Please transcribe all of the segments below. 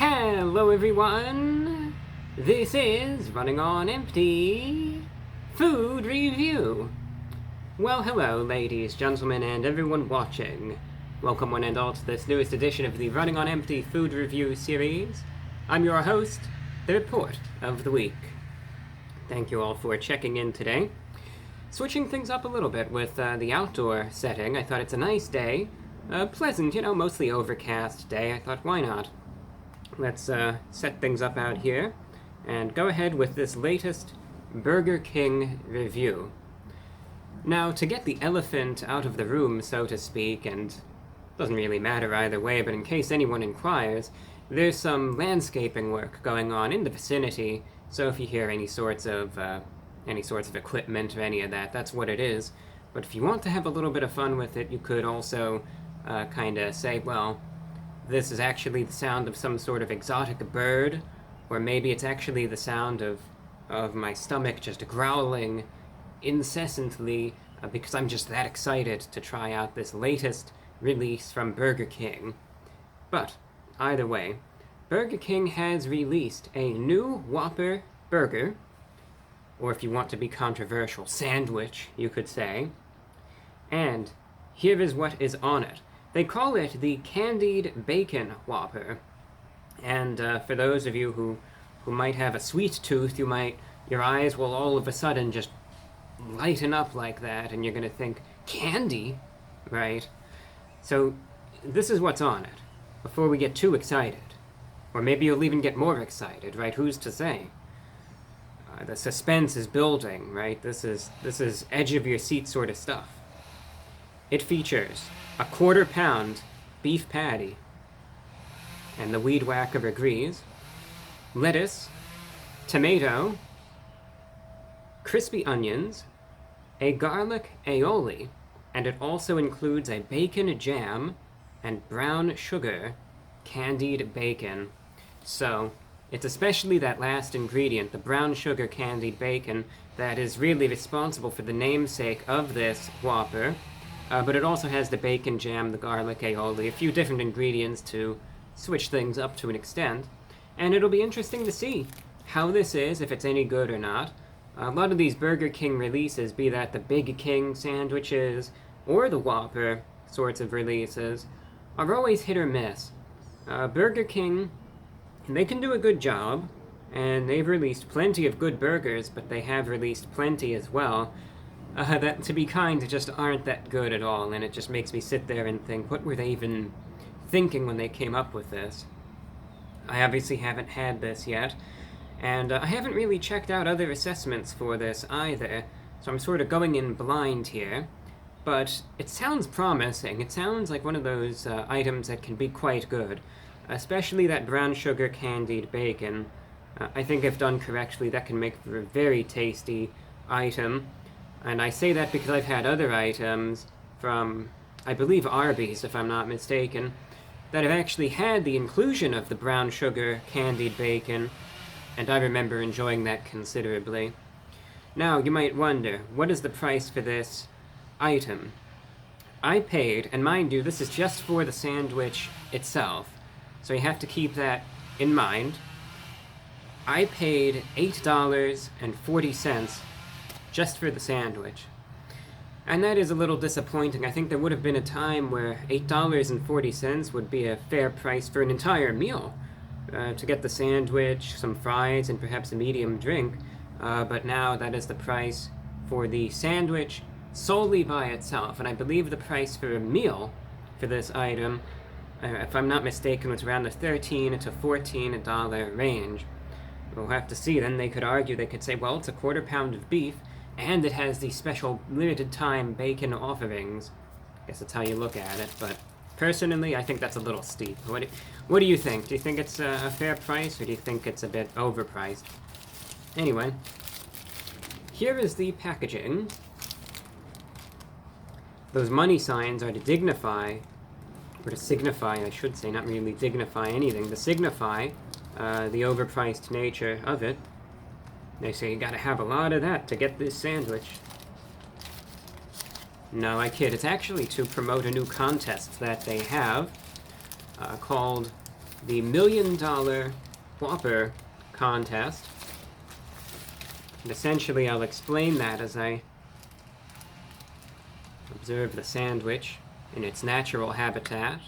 Hello everyone! This is Running on Empty Food Review. Well, hello ladies, gentlemen, and everyone watching. Welcome one and all to this newest edition of the Running on Empty Food Review series. I'm your host, The Report of the Week. Thank you all for checking in today. Switching things up a little bit with the outdoor setting. I thought it's a nice day. Pleasant, mostly overcast day. I thought, why not? Let's set things up out here and go ahead with this latest Burger King review. Now, to get the elephant out of the room, so to speak, and doesn't really matter either way, but in case anyone inquires, there's some landscaping work going on in the vicinity, so if you hear any sorts of equipment or any of that, that's what it is. But if you want to have a little bit of fun with it, you could also kind of say, well, this is actually the sound of some sort of exotic bird, or maybe it's actually the sound of my stomach just growling incessantly because I'm just that excited to try out this latest release from Burger King. But, either way, Burger King has released a new Whopper burger, or if you want to be controversial, sandwich, you could say. And here is what is on it. They call it the Candied Bacon Whopper. And for those of you who might have a sweet tooth, your eyes will all of a sudden just lighten up like that, and you're going to think, candy? Right? So this is what's on it, before we get too excited. Or maybe you'll even get more excited, right? Who's to say? The suspense is building, right? This is edge-of-your-seat sort of stuff. It features a 1/4 pound beef patty, and the weed whacker agrees, lettuce, tomato, crispy onions, a garlic aioli, and it also includes a bacon jam and brown sugar candied bacon. So, it's especially that last ingredient, the brown sugar candied bacon, that is really responsible for the namesake of this Whopper. But it also has the bacon jam, the garlic aioli, a few different ingredients to switch things up to an extent. And it'll be interesting to see how this is, if it's any good or not. A lot of these Burger King releases, be that the Big King sandwiches or the Whopper sorts of releases, are always hit or miss. Burger King, they can do a good job, and they've released plenty of good burgers, but they have released plenty as well that, to be kind, just aren't that good at all, and it just makes me sit there and think, what were they even thinking when they came up with this? I obviously haven't had this yet, and I haven't really checked out other assessments for this either, so I'm sort of going in blind here, but it sounds promising. It sounds like one of those items that can be quite good, especially that brown sugar candied bacon. I think if done correctly, that can make for a very tasty item. And I say that because I've had other items from, I believe, Arby's, if I'm not mistaken, that have actually had the inclusion of the brown sugar candied bacon, and I remember enjoying that considerably. Now, you might wonder, what is the price for this item? I paid, and mind you, this is just for the sandwich itself, so you have to keep that in mind. I paid $8.40 just for the sandwich. And that is a little disappointing. I think there would have been a time where $8.40 would be a fair price for an entire meal, to get the sandwich, some fries, and perhaps a medium drink. But now that is the price for the sandwich solely by itself. And I believe the price for a meal for this item, if I'm not mistaken, was around the $13 to $14 range. We'll have to see. Then they could argue, they could say, well, it's a 1/4 pound of beef, and it has the special limited time bacon offerings. I guess that's how you look at it, but personally, I think that's a little steep. What do you think? Do you think it's a fair price, or do you think it's a bit overpriced? Anyway, here is the packaging. Those money signs are to dignify, or to signify, I should say, not really dignify anything, to signify the overpriced nature of it. They say you gotta have a lot of that to get this sandwich. No, I kid. It's actually to promote a new contest that they have called the $1 Million Whopper contest. And essentially, I'll explain that as I observe the sandwich in its natural habitat.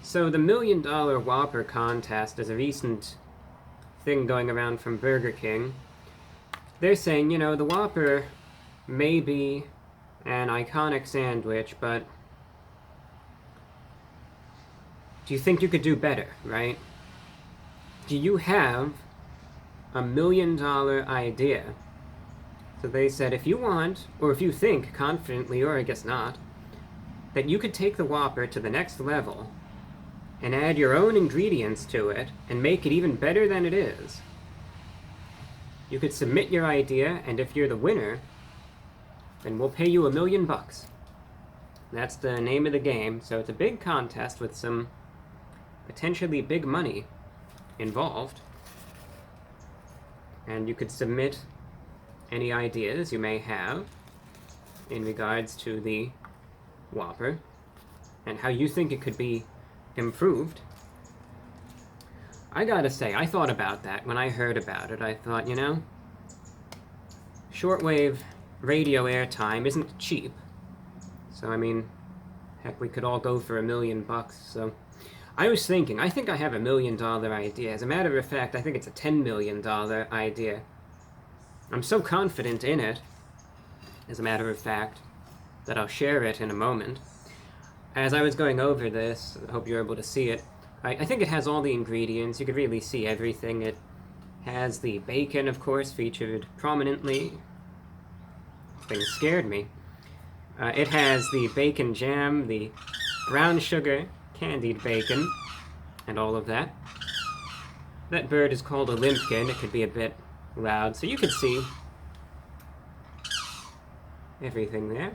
So the $1 Million Whopper contest is a recent thing going around from Burger King. They're saying, you know, the Whopper may be an iconic sandwich, but do you think you could do better, right? Do you have a $1 million idea? So they said, if you want, or if you think confidently, or I guess not, that you could take the Whopper to the next level and add your own ingredients to it and make it even better than it is, you could submit your idea, and if you're the winner, then we'll pay you $1 million. That's the name of the game. So it's a big contest with some potentially big money involved. And you could submit any ideas you may have in regards to the Whopper and how you think it could be improved. I gotta say, I thought about that when I heard about it. I thought, you know, shortwave radio airtime isn't cheap. So, I mean, heck, we could all go for $1 million. So, I was thinking, I think I have $1 million idea. As a matter of fact, I think it's a $10 million idea. I'm so confident in it, as a matter of fact, that I'll share it in a moment. As I was going over this, I hope you're able to see it, I think it has all the ingredients. You could really see everything. It has the bacon, of course, featured prominently. Thing scared me. It has the bacon jam, the brown sugar, candied bacon, and all of that. That bird is called a limpkin. It could be a bit loud, so you can see everything there.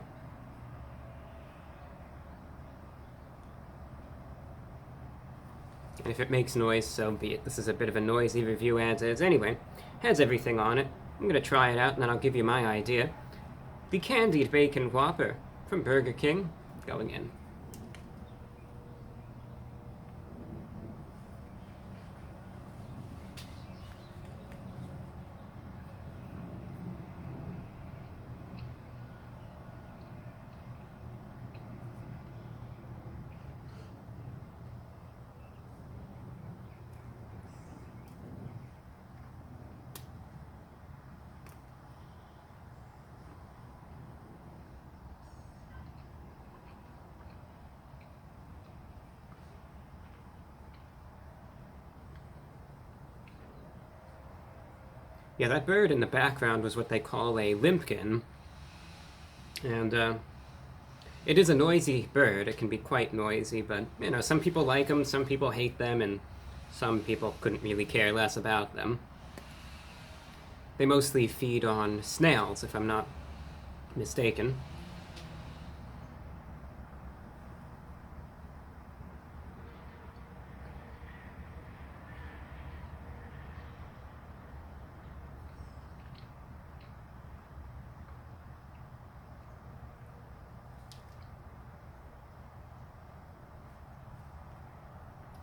And if it makes noise, so be it. This is a bit of a noisy review as is. Anyway, has everything on it. I'm going to try it out, and then I'll give you my idea. The Candied Bacon Whopper from Burger King, going in. Yeah, that bird in the background was what they call a limpkin. And it is a noisy bird. It can be quite noisy, but, you know, some people like them, some people hate them, and some people couldn't really care less about them. They mostly feed on snails, if I'm not mistaken.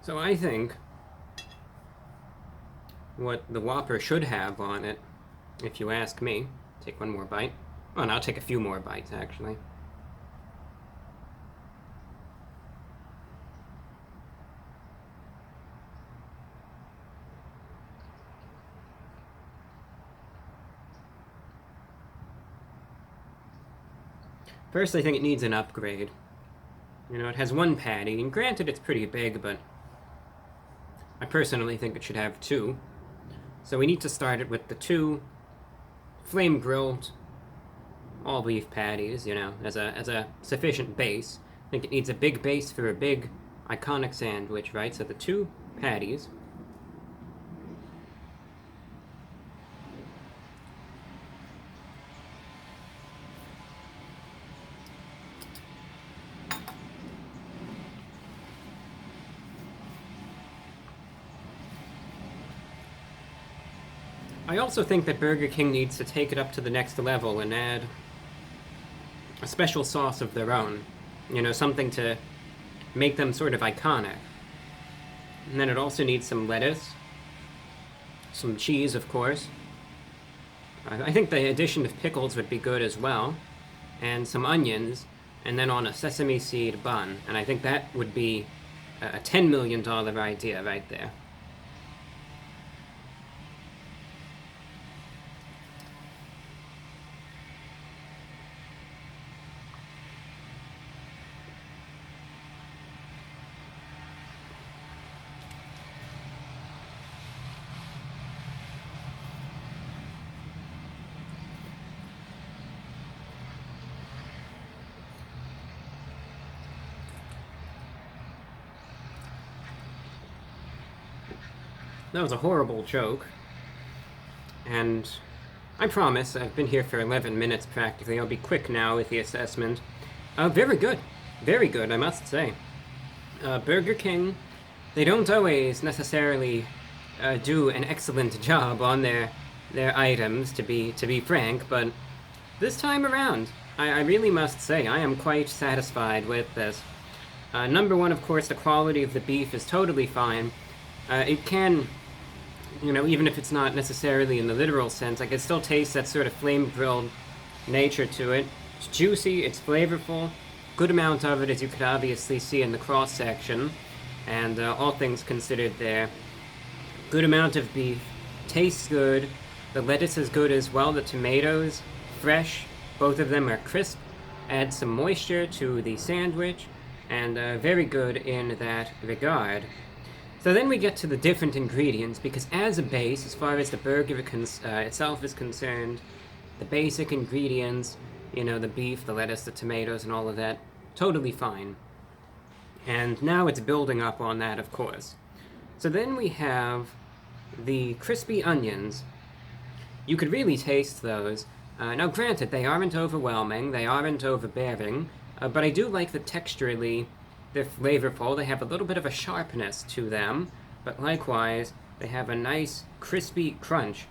So I think what the Whopper should have on it, if you ask me, take one more bite. Oh, and I'll take a few more bites, actually. First, I think it needs an upgrade. You know, it has one patty, and granted it's pretty big, but I personally think it should have two. So we need to start it with the two flame-grilled all-beef patties, you know, as a sufficient base. I think it needs a big base for a big, iconic sandwich, right? So the two patties. I also think that Burger King needs to take it up to the next level and add a special sauce of their own. You know, something to make them sort of iconic. And then it also needs some lettuce, some cheese, of course. I think the addition of pickles would be good as well, and some onions, and then on a sesame seed bun. And I think that would be a $10 million idea right there. That was a horrible joke. And I promise, I've been here for 11 minutes practically. I'll be quick now with the assessment. Very good. Very good, I must say. Burger King, they don't always necessarily do an excellent job on their items, to be frank, but this time around, I really must say I am quite satisfied with this. Number one, of course, the quality of the beef is totally fine. It can, even if it's not necessarily in the literal sense, I can still taste that sort of flame-grilled nature to it. It's juicy, it's flavorful, good amount of it, as you could obviously see in the cross-section, and all things considered there. Good amount of beef, tastes good, the lettuce is good as well, the tomatoes, fresh, both of them are crisp, add some moisture to the sandwich, and very good in that regard. So then we get to the different ingredients, because as a base, as far as the burger itself is concerned, the basic ingredients, the beef, the lettuce, the tomatoes, and all of that, totally fine. And now it's building up on that, of course. So then we have the crispy onions. You could really taste those. Now granted, they aren't overwhelming, they aren't overbearing, but I do like that texturally they're flavorful. They have a little bit of a sharpness to them, but likewise, they have a nice crispy crunch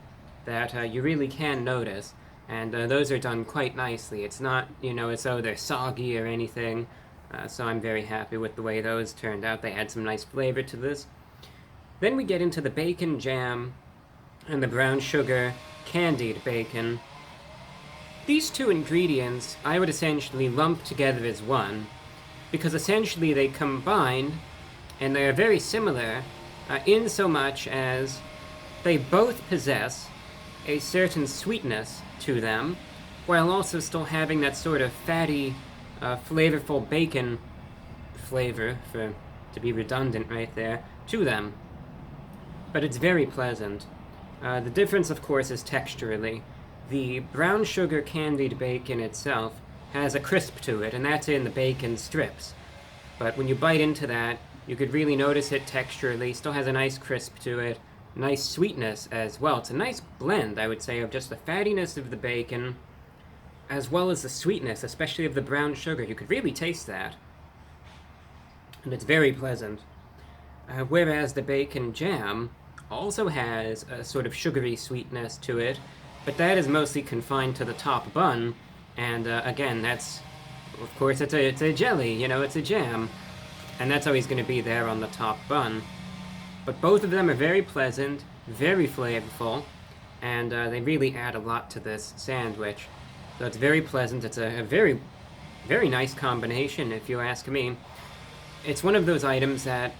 that you really can notice, and those are done quite nicely. It's not, as though they're soggy or anything, so I'm very happy with the way those turned out. They add some nice flavor to this. Then we get into the bacon jam and the brown sugar candied bacon. These two ingredients I would essentially lump together as one, because essentially they combine, and they are very similar, in so much as they both possess a certain sweetness to them, while also still having that sort of fatty, flavorful bacon flavor, to be redundant right there, to them. But it's very pleasant. The difference, of course, is texturally. The brown sugar candied bacon itself has a crisp to it, and that's in the bacon strips. But when you bite into that, you could really notice it texturally. Still has a nice crisp to it, nice sweetness as well. It's a nice blend, I would say, of just the fattiness of the bacon, as well as the sweetness, especially of the brown sugar. You could really taste that. And it's very pleasant. Whereas the bacon jam also has a sort of sugary sweetness to it, but that is mostly confined to the top bun. And again, that's, of course, it's a jelly, it's a jam, and that's always going to be there on the top bun. But both of them are very pleasant, very flavorful, and they really add a lot to this sandwich. So it's very pleasant. It's a very, very nice combination, if you ask me. It's one of those items that,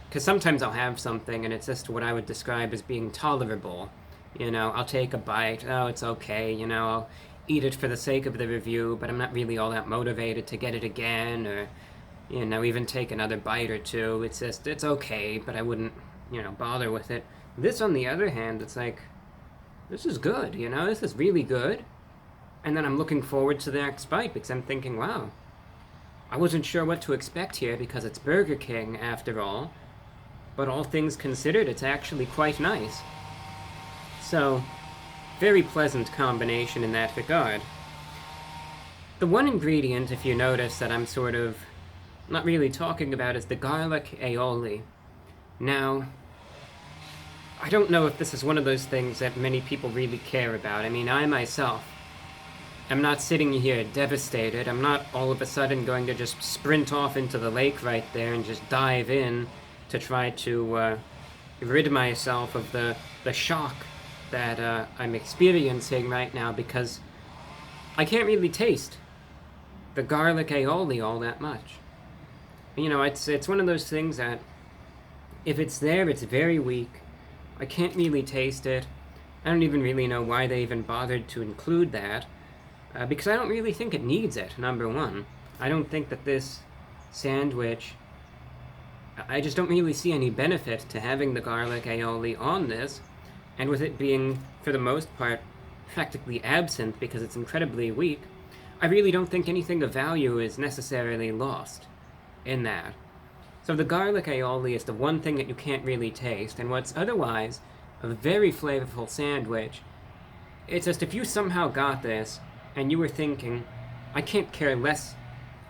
because sometimes I'll have something and it's just what I would describe as being tolerable. I'll take a bite, oh, it's okay, I'll eat it for the sake of the review, but I'm not really all that motivated to get it again, or, even take another bite or two. It's just, it's okay, but I wouldn't, bother with it. This, on the other hand, it's like, this is good, this is really good. And then I'm looking forward to the next bite, because I'm thinking, wow, I wasn't sure what to expect here, because it's Burger King, after all, but all things considered, it's actually quite nice. So, very pleasant combination in that regard. The one ingredient, if you notice, that I'm sort of not really talking about is the garlic aioli. Now, I don't know if this is one of those things that many people really care about. I mean, I myself am not sitting here devastated. I'm not all of a sudden going to just sprint off into the lake right there and just dive in to try to rid myself of the shock that I'm experiencing right now, because I can't really taste the garlic aioli all that much. You know, it's one of those things that if it's there, it's very weak. I can't really taste it. I don't even really know why they even bothered to include that, because I don't really think it needs it, number one. I don't think that this sandwich, I just don't really see any benefit to having the garlic aioli on this, and with it being, for the most part, practically absent because it's incredibly weak, I really don't think anything of value is necessarily lost in that. So the garlic aioli is the one thing that you can't really taste, and what's otherwise a very flavorful sandwich. It's just, if you somehow got this and you were thinking, I can't care less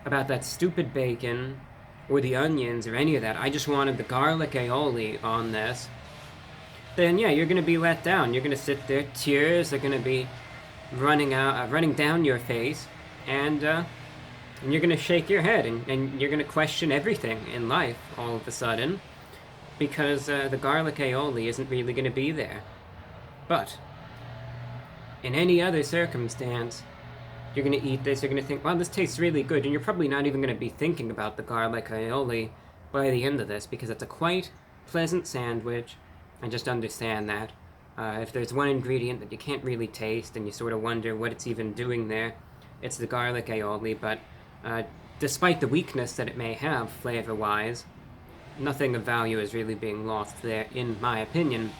about that stupid bacon or the onions or any of that, I just wanted the garlic aioli on this, then yeah, you're going to be let down. You're going to sit there, tears are going to be running down your face, and you're going to shake your head, and you're going to question everything in life all of a sudden, because the garlic aioli isn't really going to be there. But in any other circumstance, you're going to eat this, you're going to think, wow, this tastes really good, and you're probably not even going to be thinking about the garlic aioli by the end of this, because it's a quite pleasant sandwich. And just understand that if there's one ingredient that you can't really taste and you sort of wonder what it's even doing there, it's the garlic aioli. But despite the weakness that it may have flavor-wise, nothing of value is really being lost there, in my opinion.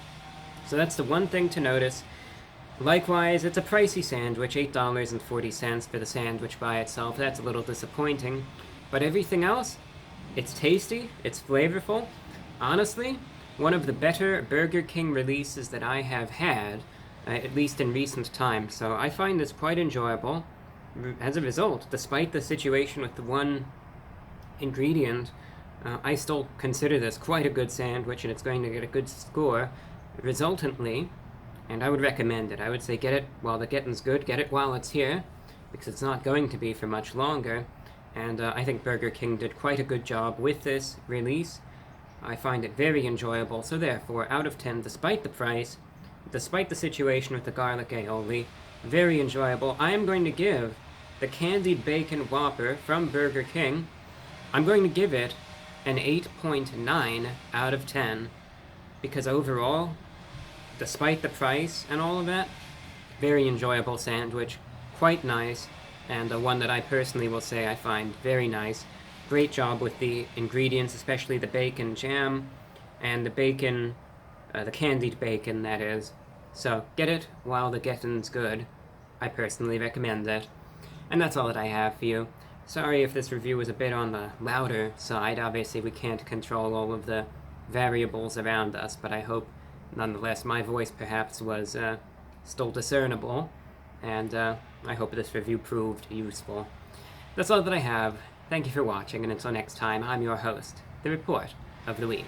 So that's the one thing to notice. Likewise, it's a pricey sandwich, $8.40 for the sandwich by itself. That's a little disappointing. But everything else, it's tasty, it's flavorful. Honestly, one of the better Burger King releases that I have had, at least in recent times. So I find this quite enjoyable. As a result, despite the situation with the one ingredient, I still consider this quite a good sandwich, and it's going to get a good score resultantly, and I would recommend it. I would say get it while the getting's good, get it while it's here, because it's not going to be for much longer, and I think Burger King did quite a good job with this release. I find it very enjoyable, so therefore, out of 10, despite the price, despite the situation with the garlic aioli, very enjoyable. I am going to give the Candied Bacon Whopper from Burger King, I'm going to give it an 8.9 out of 10, because overall, despite the price and all of that, very enjoyable sandwich, quite nice, and one that I personally will say I find very nice. Great job with the ingredients, especially the bacon jam and the bacon, the candied bacon, that is. So get it while the getting's good. I personally recommend it. And that's all that I have for you. Sorry if this review was a bit on the louder side. Obviously we can't control all of the variables around us, but I hope nonetheless my voice perhaps was still discernible, and I hope this review proved useful. That's all that I have. Thank you for watching, and until next time, I'm your host, The Report of the Week.